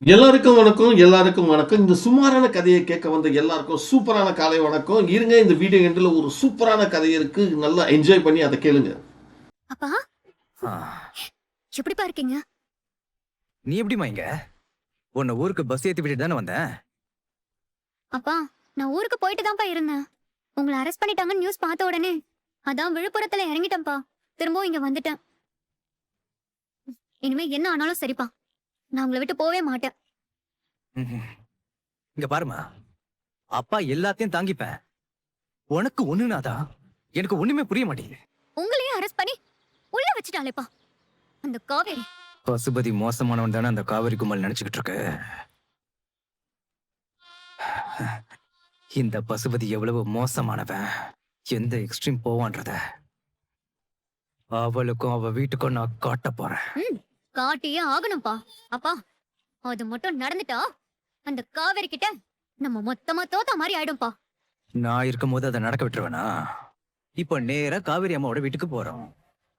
எல்லாருக்கும் வணக்கம். எல்லாருக்கும் வணக்கம். இந்த சுமாரான கதையை கேட்க வந்த எல்லாருக்கும் சூப்பரான காலை வணக்கம். இருங்க, இந்த வீடியோ எண்டுல ஒரு சூப்பரான கதை இருக்கு. நல்லா என்ஜாய் பண்ணி அதை கேளுங்க. அப்பா ஆ, எப்படிப்பா இருக்கீங்க? நீ எப்படிம்மா இங்க? உன்னை ஊருக்கு பஸ் ஏத்தி விட்டுட்டு தானே வந்தேன். அப்பா, நான் ஊருக்கு போயிட்டு தான்ப்பா இருந்தேன். உங்களை அரெஸ்ட் பண்ணிட்டாங்கன்னு நியூஸ் பார்த்த உடனே அதான் விழுப்புரத்துல இறங்கிட்டேன்ப்பா. திரும்பவும் இங்க வந்துட்டேன். இனிமே என்ன ஆனாலும் சரிப்பா, நான் உங்களை விட்டு போவே மாட்டேன். ம்ஹும். இங்க பாருமா, அப்பா எல்லாத்தையும் தாங்கிப்பேன். உனக்கு ஒண்ணுனாதான் எனக்கு ஒண்ணுமே புரிய மாட்டேங்குது. உங்களையும் அரெஸ்ட் பண்ணி உள்ள வச்சுட்டாலேப்பா அந்த காவேரி. பசுபதி மோசமானவன் தானே அந்த காவிரி கும்பல் நினைச்சுக்கிட்டு இருக்கு. இந்த பசுபதி எவ்வளவு மோசமானவன், எந்த எக்ஸ்ட்ரீம் போவான்றத அவளுக்கும் அவ வீட்டுக்கும் நான் காட்ட போறேன். காட்டியே ஆகணும்ப்பா. அப்பா, அது மட்டும் நடந்துட்டா அந்த காவேரி கிட்ட நம்ம மொத்தமா தோத்த மாதிரி ஆயிடும்பா. நான் இருக்கும் போது அதை நடக்க விட்டுருவேனா? இப்ப நேரா காவிரி அம்மாவோட வீட்டுக்கு போறோம்.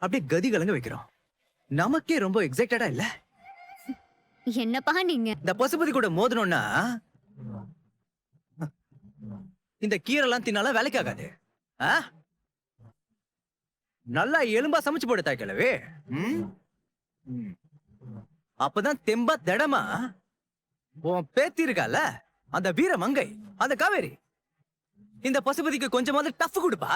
அப்படியே கதி கலங்க வைக்கிறோம். நமக்கே ரொம்ப எக்ஸைட்டடா இல்ல? என்னப்பா நீங்க? இந்த பசுபதி கூட மோதணும்னா இந்த கீரெல்லாம் தின்னால வேலைக்கு ஆகாது. ஆ? நல்லா எலும்பா சமைச்சு போடு தாய் கிழவி. அப்பதான் தெம்பா திடமா உன் பேத்தி இருக்கால, அந்த வீர மங்கை, அந்த காவேரி, இந்த பசுபதிக்கு கொஞ்சமாவது டஃப் கொடுப்பா.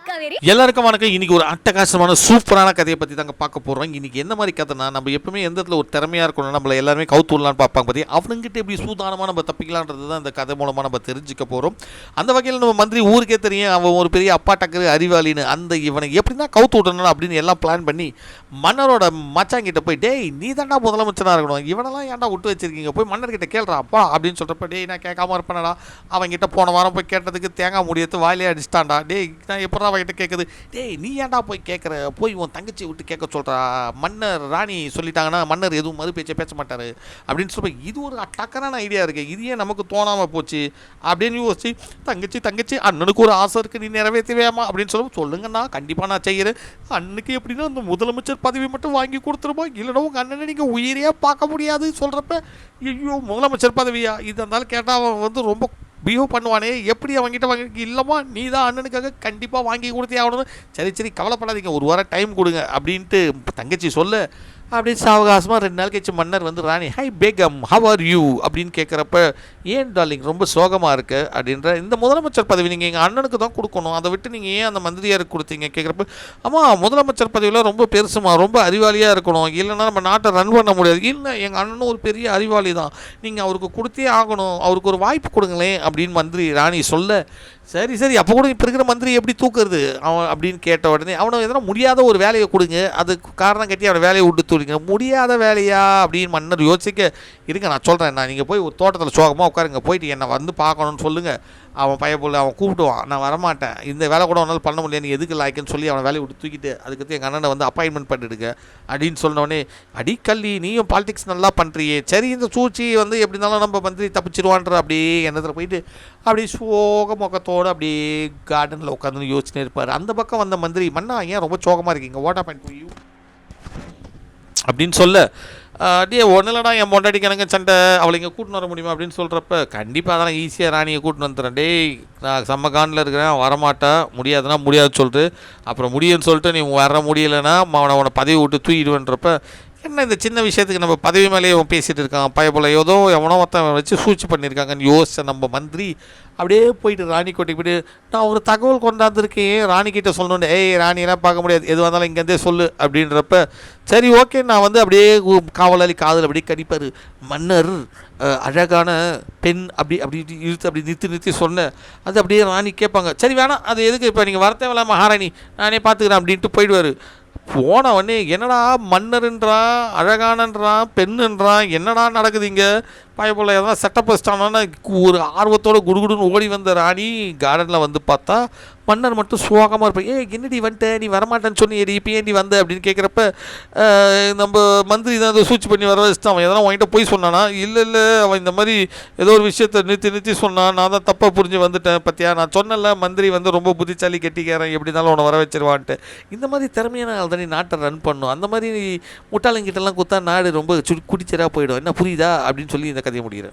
காவேரி, எல்லாருக்கும் வணக்கம். இன்னைக்கு ஒரு அட்டகாசமான சூப்பரான கதையை பற்றி தாங்க பார்க்க போகிறோம். இன்னைக்கு என்ன மாதிரி கதைனா, நம்ம எப்பவுமே எந்த இடத்துல ஒரு திறமையாக இருக்கணும், நம்மளை எல்லாருமே கவுத்து விடலான்னு பார்ப்பாங்க பற்றி, அவனுங்கிட்ட எப்படி சூதானமாக நம்ம தப்பிக்கலான்றது தான் இந்த கதை மூலமாக நம்ம தெரிஞ்சுக்க போகிறோம். அந்த வகையில் நம்ம மந்திரி ஊருக்கே தெரியும் அவன் ஒரு பெரிய அப்பா டக்கரு அறிவாளின்னு. அந்த இவனை எப்படின்னா கவுத்து விடணும் அப்படின்னு எல்லாம் பிளான் பண்ணி மன்னரோட மச்சாங்கிட்ட போய், டேய் நீ தாண்டா முதலமைச்சராக இருக்கணும், இவனெல்லாம் ஏன்டா விட்டு வச்சிருக்கீங்க, போய் மன்னர்கிட்ட கேள்றா அப்பா அப்படின்னு சொல்கிறப்ப, டேய் நான் கேட்காம இருப்பேனடா, அவங்ககிட்ட போன வாரம் போய் கேட்டதுக்கு தேங்காய் முடியத்து வாயிலே அடிச்சிட்டான்டா, டேய் நான் எப்படா அவங்ககிட்ட கேட்குது, டேய் நீ ஏன்டா போய் கேட்குற, போய் உன் தங்கச்சி விட்டு கேட்க சொல்கிறா, மன்னர் ராணி சொல்லிட்டாங்கன்னா மன்னர் எதுவும் மறு பேச்சை பேச மாட்டார் அப்படின்னு சொல்ல, இது ஒரு டக்கரான ஐடியா இருக்குது, இது ஏன் நமக்கு தோணாமல் போச்சு அப்படின்னு யோசிச்சு, தங்கச்சி தங்கச்சி அண்ணனுக்கு ஒரு ஆசை இருக்குது, நீ நிறைவேற்றவேமா அப்படின்னு சொல்லுங்கண்ணா, கண்டிப்பாக நான் செய்கிறேன், அண்ணனுக்கு எப்படின்னா அந்த முதலமைச்சர் பதவி மட்டும் வாங்கி கொடுத்துருமா, இல்லைன்னா உங்கள் அண்ணனை நீங்கள் உயிரையே பார்க்க முடியாது சொல்கிறப்ப, ஐயோ முதலமைச்சர் பதவியா இது இருந்தாலும் கேட்டால் அவன் வந்து ரொம்ப பிஹேவ் பண்ணுவானே, எப்படி அவங்ககிட்ட வாங்கி, இல்லைம்மா நீ தான் அண்ணனுக்காக கண்டிப்பாக வாங்கி கொடுத்தே ஆகணும், சரி சரி கவலைப்படாதீங்க ஒரு வாரம் டைம் கொடுங்க அப்படின்ட்டு தங்கச்சி சொல்ல, அப்படியே சாவகாசமாக 2 நாள் கழிச்சு மன்னர் வந்து ராணி, hi begum how are you அப்படின்னு கேட்குறப்ப, ஏன் டார்லிங் ரொம்ப சோகமாக இருக்கு அப்படின்ற, இந்த முதலமைச்சர் பதவி நீங்கள் எங்கள் அண்ணனுக்கு தான் கொடுக்கணும், அதை விட்டு நீங்கள் ஏன் அந்த மந்திரியாருக்கு கொடுத்தீங்க கேட்குறப்ப, ஆமாம் முதலமைச்சர் பதவியில் ரொம்ப பெருசுமா, ரொம்ப அறிவாளியாக இருக்கணும், இல்லைன்னா நம்ம நாட்டை ரன் பண்ண முடியாது, இல்லை எங்கள் அண்ணனும் ஒரு பெரிய அறிவாளி தான், நீங்கள் அவருக்கு கொடுத்தே ஆகணும், அவருக்கு ஒரு வாய்ப்பு கொடுங்களேன் அப்படின்னு மந்திரி ராணி சொல்ல, சரி சரி அப்போ கூட இப்போ இருக்கிற மந்திரி எப்படி தூக்குறது அவன் அப்படின்னு கேட்ட உடனே, அவனை எதனா முடியாத ஒரு வேலையை கொடுங்க, அதுக்கு காரணம் கட்டி அவனை வேலையை விட்டு தூடுங்க, முடியாத வேலையா அப்படின்னு மன்னர் யோசிக்க, இருங்க நான் சொல்கிறேன், நான் நீங்கள் போய் ஒரு தோட்டத்தில் சோகமாக உட்காருங்க, போயிட்டு என்னை வந்து பார்க்கணுன்னு சொல்லுங்கள், அவன் பையன் அவன் கூப்பிடுவான், நான் வரமாட்டேன், இந்த வேலை கூட அவனால் பண்ண முடியல, நீ எதுக்கு லாய்க்குன்னு சொல்லி அவனை வேலையை விட்டு தூக்கிட்டு அதுக்கு எங்கள் அண்ணனை வந்து அப்பாயின்மெண்ட் பண்ணிடுங்க அப்படின்னு சொன்னோடனே, அடிக்கல்லி நீயும் பாலிடிக்ஸ் நல்லா பண்ணுறியே, சரி இந்த சூழ்ச்சி வந்து எப்படி இருந்தாலும் நம்ம மந்திரி தப்பிச்சிருவான்ற அப்படியே எண்ணத்தில் போயிட்டு அப்படியே சோக முகத்தோடு அப்படியே கார்டனில் உட்காந்து யோசிச்சுனே இருப்பார். அந்த பக்கம் வந்த மந்திரி, மன்னா ஏன் ரொம்ப சோகமாக இருக்கீங்க, வாட் ஹேப்பன் டு யூ அப்படின்னு சொல்ல, டே ஒன்றும் இல்லைடா என் பொண்டாட்டிக்கு எனக்கு சண்டை, அவளை இங்கே கூட்டின்னு வர முடியுமா அப்படின்னு சொல்கிறப்ப, கண்டிப்பாக அதெல்லாம் ஈஸியாக ராணியை கூட்டின்னு வந்துடுறேன், டேய் நான் செம்ம கானில் இருக்கிறேன் வரமாட்டேன், முடியாதுன்னா முடியாதுன்னு சொல்லிட்டு, அப்புறம் முடியும்னு சொல்லிட்டு நீ வர முடியலைன்னா அவனை பதவி விட்டு தூக்கிடுவேன்றப்ப, என்ன இந்த சின்ன விஷயத்துக்கு நம்ம பதவி மேலேயே பேசிகிட்டு இருக்கான் பயப்போல், ஏதோ எவனோ ஒருத்தன் வச்சு சூழ்ச்சி பண்ணியிருக்காங்கன்னு யோசிச்ச நம்ம மந்திரி அப்படியே போயிட்டு ராணி கோட்டைக்கு போய்ட்டு, நான் ஒரு தகவல் கொண்டாந்துருக்கேன் ராணிக்கிட்ட சொல்லணுன்னு, ஏய் ராணியெல்லாம் பார்க்க முடியாது, எதுவாக இருந்தாலும் இங்கேருந்தே சொல்லு அப்படின்றப்ப, சரி ஓகே நான் வந்து அப்படியே காவலாளி காதல் அப்படியே கடிப்பார் மன்னர், அழகான பெண் அப்படி அப்படி இழுத்து அப்படி நிறுத்தி சொன்னேன், அது அப்படியே ராணி கேட்பாங்க, சரி வேணாம் அது எதுக்கு இப்போ நீங்கள் வரத்தேவையில்ல மகாராணி நானே பார்த்துக்கிறேன் அப்படின்ட்டு போயிடுவார். போனவொடனே என்னடா மன்னர்ன்றான், அழகானன்றான், பெண்ணுன்றான், என்னடா நடக்குது இங்கே, பயப்புள்ள எதனா செட்டப் வச்சிட்டானா ஒரு ஆர்வத்தோட குடுகுடுன்னு ஓடி வந்த ராணி கார்டனில் வந்து பார்த்தா மன்னர் மட்டும் சோகமாக இருப்பேன். என்னடி வந்துட்ட, நீ வரமாட்டேன்னு சொன்னியடி, இப்போ ஏன் நீ வந்த அப்படின்னு கேட்குறப்ப நம்ம மந்திரி தான் அதை சூழ்ச்சி பண்ணி வர வச்சுட்டான். அவன் எதனா வாங்கிட்ட போய் சொன்னானா? இல்லை அவன் இந்த மாதிரி ஏதோ ஒரு விஷயத்தை நிறுத்தி சொன்னான், நான் தான் தப்பாக புரிஞ்சு வந்துட்டேன். பத்தியா நான் சொன்னல மந்திரி வந்து ரொம்ப புத்திசாலி கெட்டிக்காரன், எப்படி இருந்தாலும் உன்னை வர வச்சிருவான்ட்டு. இந்த மாதிரி திறமையான ஆள் தான் நீ நாட்டை ரன் பண்ணும். அந்த மாதிரி முட்டாளங்கிட்டலாம் குத்தா நாடு ரொம்ப குடிச்சராக போயிடும். என்ன புரியுதா அப்படின்னு சொல்லி இந்த கதையை முடிகிறேன்.